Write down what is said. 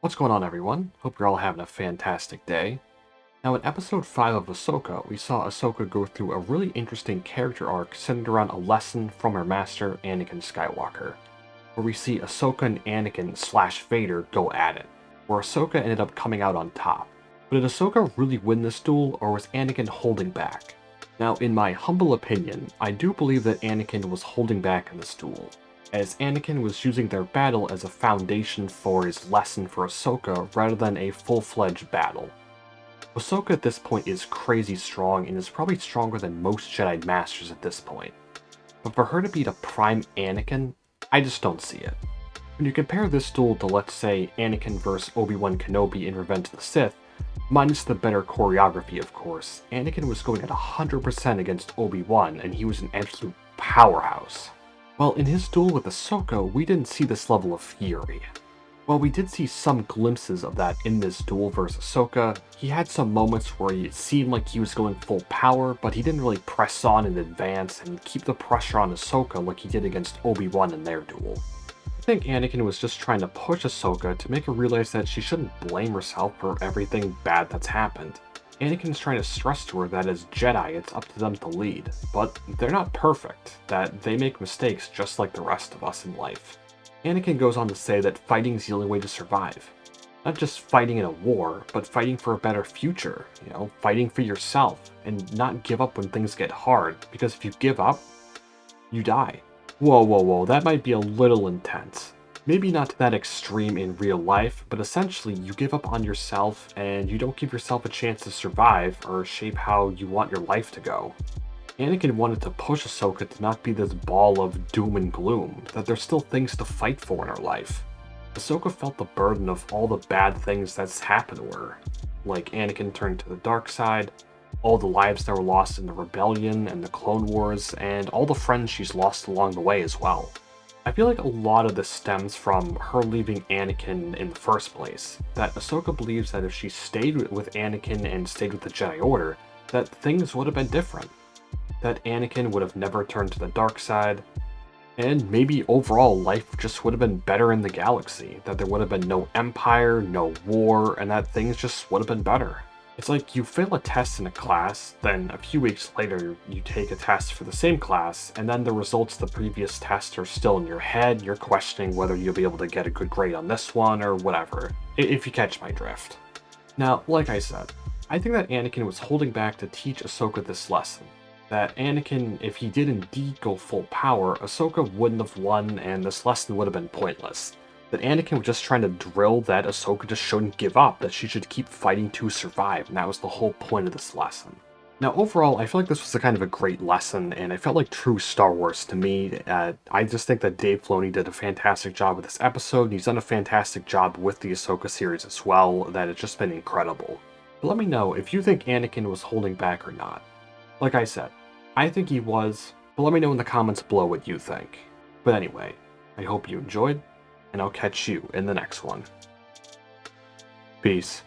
What's going on, everyone? Hope you're all having a fantastic day. Now, in episode 5 of Ahsoka, we saw Ahsoka go through a really interesting character arc centered around a lesson from her master, Anakin Skywalker, where we see Ahsoka and Anakin slash Vader go at it, where Ahsoka ended up coming out on top. But did Ahsoka really win this duel, or was Anakin holding back? Now, in my humble opinion, I do believe that Anakin was holding back in this duel, as Anakin was using their battle as a foundation for his lesson for Ahsoka rather than a full-fledged battle. Ahsoka at this point is crazy strong and is probably stronger than most Jedi Masters at this point. But for her to beat a prime Anakin, I just don't see it. When you compare this duel to, let's say, Anakin vs. Obi-Wan Kenobi in Revenge of the Sith, minus the better choreography of course, Anakin was going at 100% against Obi-Wan and he was an absolute powerhouse. While in his duel with Ahsoka, we didn't see this level of fury. While we did see some glimpses of that in this duel versus Ahsoka, he had some moments where it seemed like he was going full power, but he didn't really press on in advance and keep the pressure on Ahsoka like he did against Obi-Wan in their duel. I think Anakin was just trying to push Ahsoka to make her realize that she shouldn't blame herself for everything bad that's happened. Anakin's trying to stress to her that as Jedi, it's up to them to lead, but they're not perfect, that they make mistakes just like the rest of us in life. Anakin goes on to say that fighting is the only way to survive. Not just fighting in a war, but fighting for a better future, fighting for yourself, and not give up when things get hard, because if you give up, you die. Whoa, that might be a little intense. Maybe not to that extreme in real life, but essentially you give up on yourself and you don't give yourself a chance to survive or shape how you want your life to go. Anakin wanted to push Ahsoka to not be this ball of doom and gloom, that there's still things to fight for in her life. Ahsoka felt the burden of all the bad things that's happened to her, like Anakin turned to the dark side, all the lives that were lost in the rebellion and the Clone Wars, and all the friends she's lost along the way as well. I feel like a lot of this stems from her leaving Anakin in the first place, that Ahsoka believes that if she stayed with Anakin and stayed with the Jedi Order, that things would have been different. That Anakin would have never turned to the dark side, and maybe overall life just would have been better in the galaxy, that there would have been no empire, no war, and that things just would have been better. It's like you fail a test in a class, then a few weeks later you take a test for the same class, and then the results of the previous test are still in your head, you're questioning whether you'll be able to get a good grade on this one or whatever, if you catch my drift. Now, like I said, I think that Anakin was holding back to teach Ahsoka this lesson. That Anakin, if he did indeed go full power, Ahsoka wouldn't have won and this lesson would have been pointless. That Anakin was just trying to drill that Ahsoka just shouldn't give up, that she should keep fighting to survive, and that was the whole point of this lesson. Now overall, I feel like this was a kind of a great lesson, and it felt like true Star Wars to me. I just think that Dave Filoni did a fantastic job with this episode, and he's done a fantastic job with the Ahsoka series as well, that it's just been incredible. But let me know if you think Anakin was holding back or not. Like I said, I think he was, but let me know in the comments below what you think. But anyway, I hope you enjoyed, and I'll catch you in the next one. Peace.